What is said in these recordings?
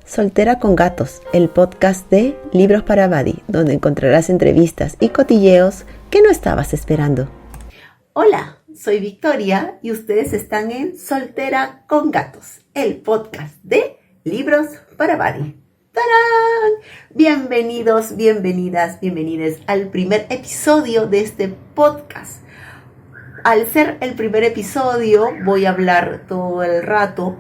Soltera con Gatos, el podcast de Libros para Badi, donde encontrarás entrevistas y cotilleos que no estabas esperando. Hola, soy Victoria y ustedes están en Soltera con Gatos, el podcast de Libros para Badi. ¡Tarán! Bienvenidos, bienvenidas, bienvenides al primer episodio de este podcast. Al ser el primer episodio voy a hablar todo el rato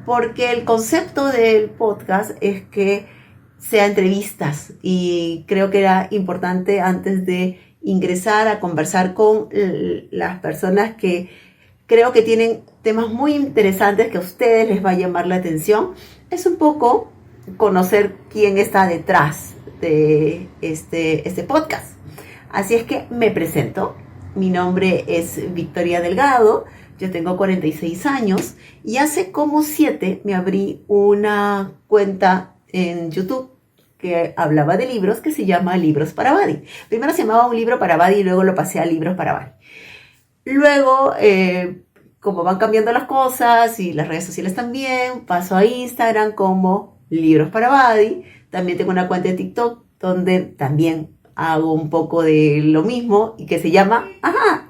porque el concepto del podcast es que sea entrevistas y creo que era importante antes de ingresar a conversar con las personas que creo que tienen temas muy interesantes que a ustedes les va a llamar la atención. Es un poco conocer quién está detrás de este podcast. Así es que me presento. Mi nombre es Victoria Delgado. Yo tengo 46 años y hace como 7 me abrí una cuenta en YouTube que hablaba de libros que se llama Libros para Badi. Primero se llamaba Un Libro para Badi y luego lo pasé a Libros para Badi. Luego, como van cambiando las cosas y las redes sociales también, paso a Instagram como Libros para Badi. También tengo una cuenta de TikTok donde también hago un poco de lo mismo y que se llama,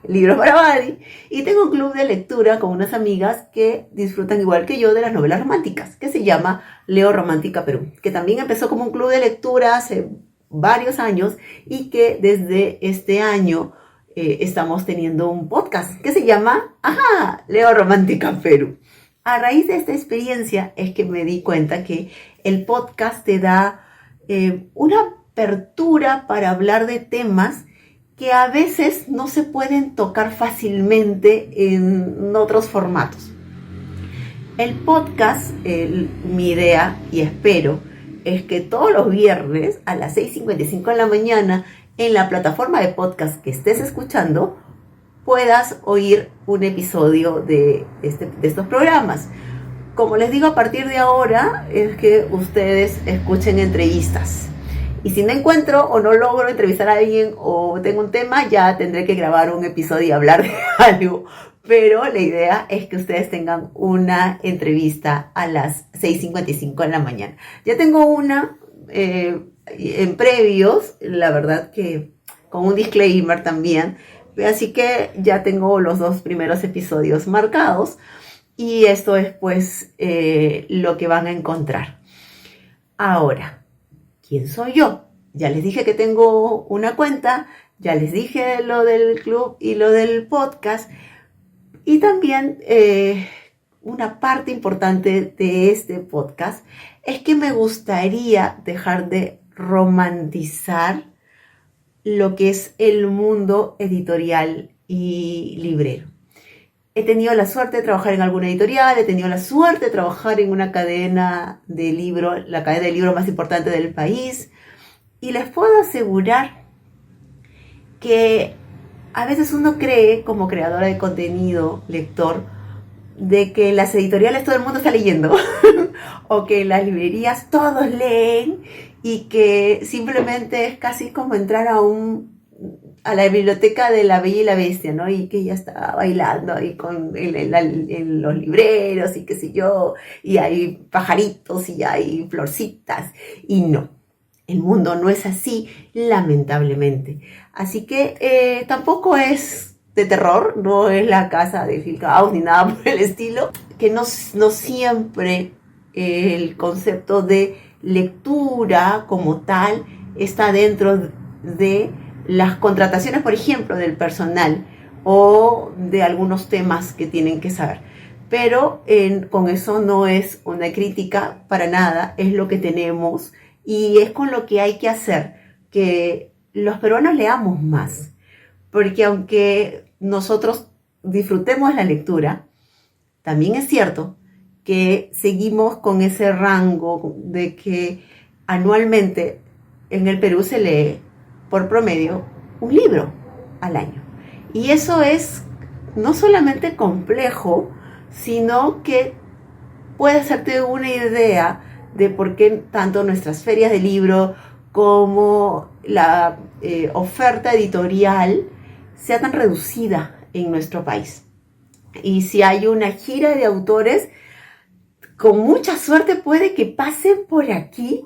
Libros para Badi. Y tengo un club de lectura con unas amigas que disfrutan igual que yo de las novelas románticas, que se llama Leo Romántica Perú, que también empezó como un club de lectura hace varios años y que desde este año estamos teniendo un podcast que se llama, Leo Romántica Perú. A raíz de esta experiencia es que me di cuenta que el podcast te da una apertura para hablar de temas que a veces no se pueden tocar fácilmente en otros formatos. El podcast, mi idea y espero, es que todos los viernes a las 6:55 de la mañana en la plataforma de podcast que estés escuchando puedas oír un episodio de estos programas. Como les digo, a partir de ahora es que ustedes escuchen entrevistas. Y si no encuentro o no logro entrevistar a alguien o tengo un tema, ya tendré que grabar un episodio y hablar de algo. Pero la idea es que ustedes tengan una entrevista a las 6:55 de la mañana. Ya tengo una en previos, la verdad que con un disclaimer también. Así que ya tengo los 2 primeros episodios marcados. Y esto es pues lo que van a encontrar. Ahora, ¿quién soy yo? Ya les dije que tengo una cuenta, ya les dije lo del club y lo del podcast. Y también una parte importante de este podcast es que me gustaría dejar de romantizar lo que es el mundo editorial y librero. He tenido la suerte de trabajar en alguna editorial, he tenido la suerte de trabajar en una cadena de libros, la cadena de libros más importante del país. Y les puedo asegurar que a veces uno cree, como creadora de contenido, lector, de que en las editoriales todo el mundo está leyendo o que en las librerías todos leen y que simplemente es casi como entrar a la biblioteca de La Bella y la Bestia, ¿no? Y que ella está bailando ahí en los libreros y qué sé yo, y hay pajaritos y hay florcitas, y no. El mundo no es así, lamentablemente. Así que tampoco es de terror, no es la casa de Hill House ni nada por el estilo, que no siempre el concepto de lectura como tal está dentro de las contrataciones, por ejemplo, del personal o de algunos temas que tienen que saber. Pero con eso no es una crítica para nada, es lo que tenemos y es con lo que hay que hacer que los peruanos leamos más. Porque aunque nosotros disfrutemos la lectura, también es cierto que seguimos con ese rango de que anualmente en el Perú se lee por promedio un libro al año. Y eso es no solamente complejo, sino que puede hacerte una idea de por qué tanto nuestras ferias de libro como la oferta editorial sea tan reducida en nuestro país. Y si hay una gira de autores, con mucha suerte puede que pasen por aquí,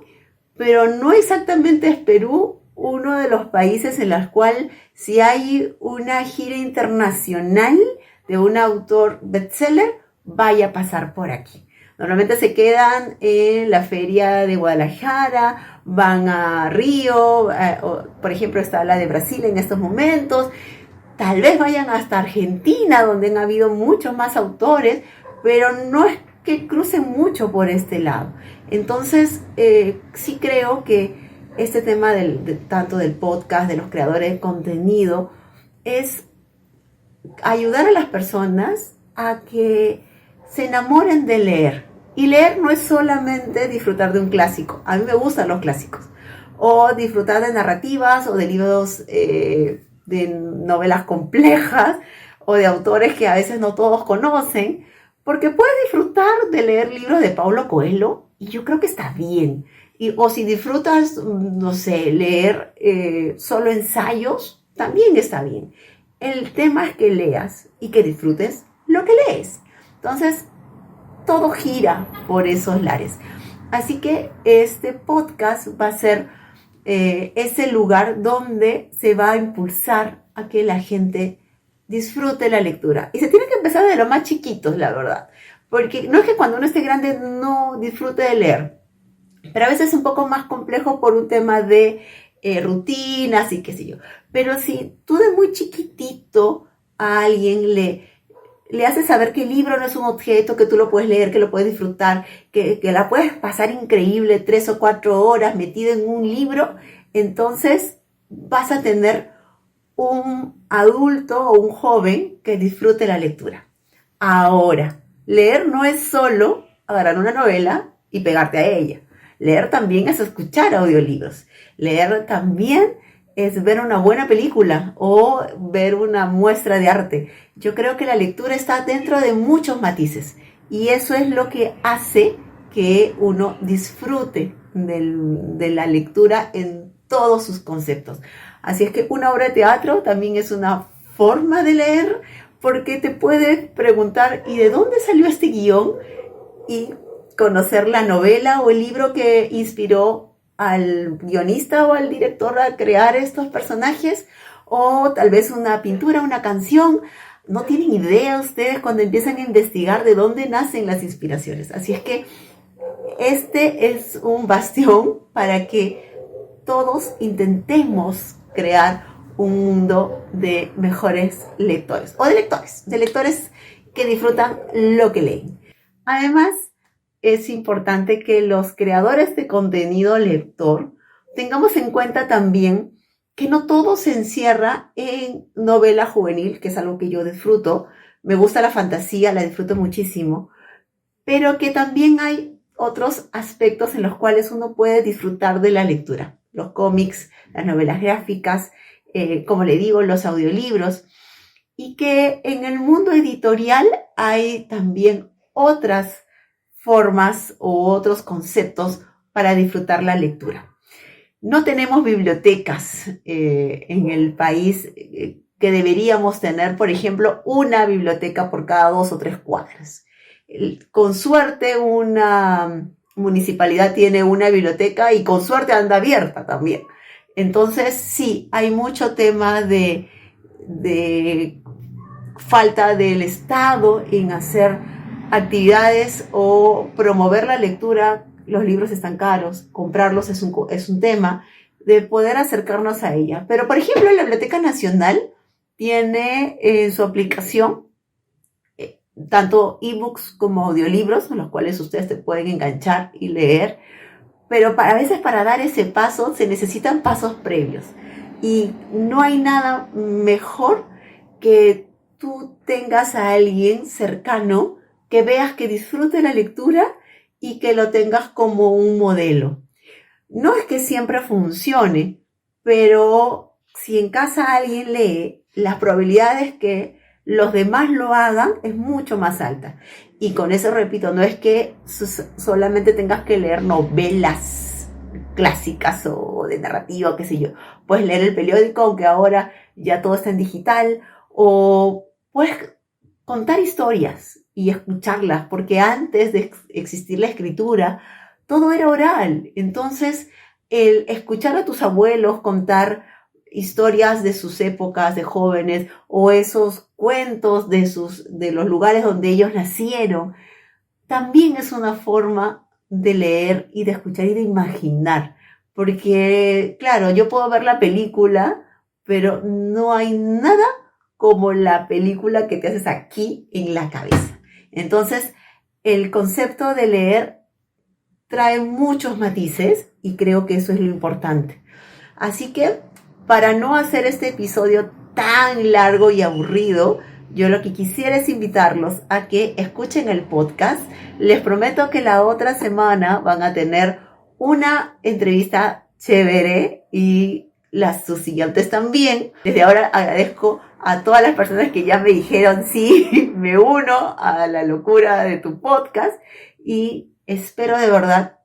pero no exactamente es Perú uno de los países en los cuales si hay una gira internacional de un autor bestseller, vaya a pasar por aquí. Normalmente se quedan en la feria de Guadalajara, van a Río, por ejemplo está la de Brasil en estos momentos, tal vez vayan hasta Argentina, donde han habido muchos más autores, pero no es que crucen mucho por este lado. Entonces, sí creo que este tema tanto del podcast, de los creadores de contenido, es ayudar a las personas a que se enamoren de leer. Y leer no es solamente disfrutar de un clásico. A mí me gustan los clásicos. O disfrutar de narrativas o de libros de novelas complejas o de autores que a veces no todos conocen. Porque puedes disfrutar de leer libros de Paulo Coelho y yo creo que está bien. O si disfrutas, no sé, leer solo ensayos, también está bien. El tema es que leas y que disfrutes lo que lees. Entonces, todo gira por esos lares. Así que este podcast va a ser ese lugar donde se va a impulsar a que la gente disfrute la lectura. Y se tiene que empezar de lo más chiquitos, la verdad. Porque no es que cuando uno esté grande no disfrute de leer, pero a veces es un poco más complejo por un tema de rutinas y qué sé yo. Pero si tú de muy chiquitito a alguien le haces saber que el libro no es un objeto, que tú lo puedes leer, que lo puedes disfrutar, que la puedes pasar increíble 3 o 4 horas metido en un libro, entonces vas a tener un adulto o un joven que disfrute la lectura. Ahora, leer no es solo agarrar una novela y pegarte a ella. Leer también es escuchar audiolibros. Leer también es ver una buena película o ver una muestra de arte. Yo creo que la lectura está dentro de muchos matices y eso es lo que hace que uno disfrute de la lectura en todos sus conceptos. Así es que una obra de teatro también es una forma de leer porque te puedes preguntar ¿y de dónde salió este guión? Y conocer la novela o el libro que inspiró al guionista o al director a crear estos personajes, o tal vez una pintura, una canción. No tienen idea ustedes cuando empiezan a investigar de dónde nacen las inspiraciones. Así es que este es un bastión para que todos intentemos crear un mundo de mejores lectores, o de lectores que disfrutan lo que leen. Además, es importante que los creadores de contenido lector tengamos en cuenta también que no todo se encierra en novela juvenil, que es algo que yo disfruto. Me gusta la fantasía, la disfruto muchísimo, pero que también hay otros aspectos en los cuales uno puede disfrutar de la lectura. Los cómics, las novelas gráficas, como le digo, los audiolibros, y que en el mundo editorial hay también otras formas o otros conceptos para disfrutar la lectura. No tenemos bibliotecas en el país que deberíamos tener, por ejemplo, una biblioteca por cada 2 o 3 cuadras. Con suerte una municipalidad tiene una biblioteca y con suerte anda abierta también. Entonces sí, hay mucho tema de falta del Estado en hacer actividades o promover la lectura. Los libros están caros, comprarlos es un tema de poder acercarnos a ella. Pero, por ejemplo, la Biblioteca Nacional tiene en su aplicación tanto ebooks como audiolibros, en los cuales ustedes se pueden enganchar y leer. Pero a veces para dar ese paso se necesitan pasos previos. Y no hay nada mejor que tú tengas a alguien cercano que veas que disfrute la lectura y que lo tengas como un modelo. No es que siempre funcione, pero si en casa alguien lee, las probabilidades que los demás lo hagan es mucho más alta. Y con eso repito, no es que solamente tengas que leer novelas clásicas o de narrativa, qué sé yo. Puedes leer el periódico, aunque ahora ya todo está en digital, o puedes contar historias y escucharlas, porque antes de existir la escritura, todo era oral. Entonces, el escuchar a tus abuelos contar historias de sus épocas de jóvenes o esos cuentos de los lugares donde ellos nacieron, también es una forma de leer y de escuchar y de imaginar. Porque, claro, yo puedo ver la película, pero no hay nada como la película que te haces aquí en la cabeza. Entonces, el concepto de leer trae muchos matices y creo que eso es lo importante. Así que, para no hacer este episodio tan largo y aburrido, yo lo que quisiera es invitarlos a que escuchen el podcast. Les prometo que la otra semana van a tener una entrevista chévere y sus siguientes también. Desde ahora agradezco a todas las personas que ya me dijeron sí, me uno a la locura de tu podcast y espero de verdad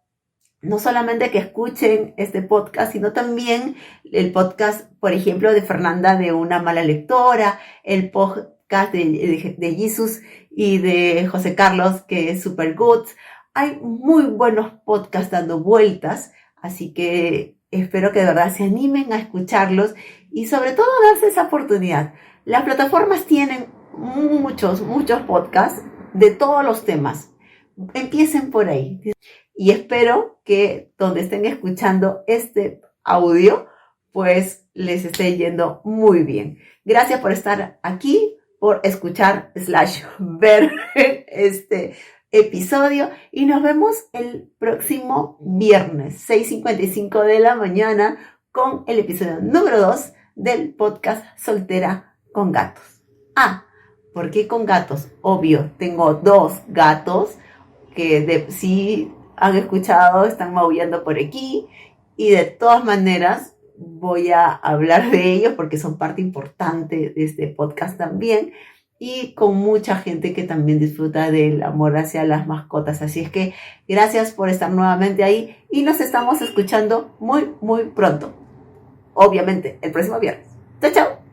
no solamente que escuchen este podcast, sino también el podcast, por ejemplo, de Fernanda de Una Mala Lectora, el podcast de Jesus y de José Carlos, que es Super Good. Hay muy buenos podcasts dando vueltas, así que espero que de verdad se animen a escucharlos y sobre todo darse esa oportunidad. Las plataformas tienen muchos podcasts de todos los temas. Empiecen por ahí. Y espero que donde estén escuchando este audio, pues les esté yendo muy bien. Gracias por estar aquí, por escuchar / ver este episodio. Y nos vemos el próximo viernes, 6:55 de la mañana, con el episodio número 2 del podcast Soltera con Gatos. ¿Por qué con gatos? Obvio, tengo 2 gatos que sí han escuchado, están maullando por aquí y de todas maneras voy a hablar de ellos porque son parte importante de este podcast también y con mucha gente que también disfruta del amor hacia las mascotas. Así es que gracias por estar nuevamente ahí y nos estamos escuchando muy pronto. Obviamente, el próximo viernes. ¡Chao, chao!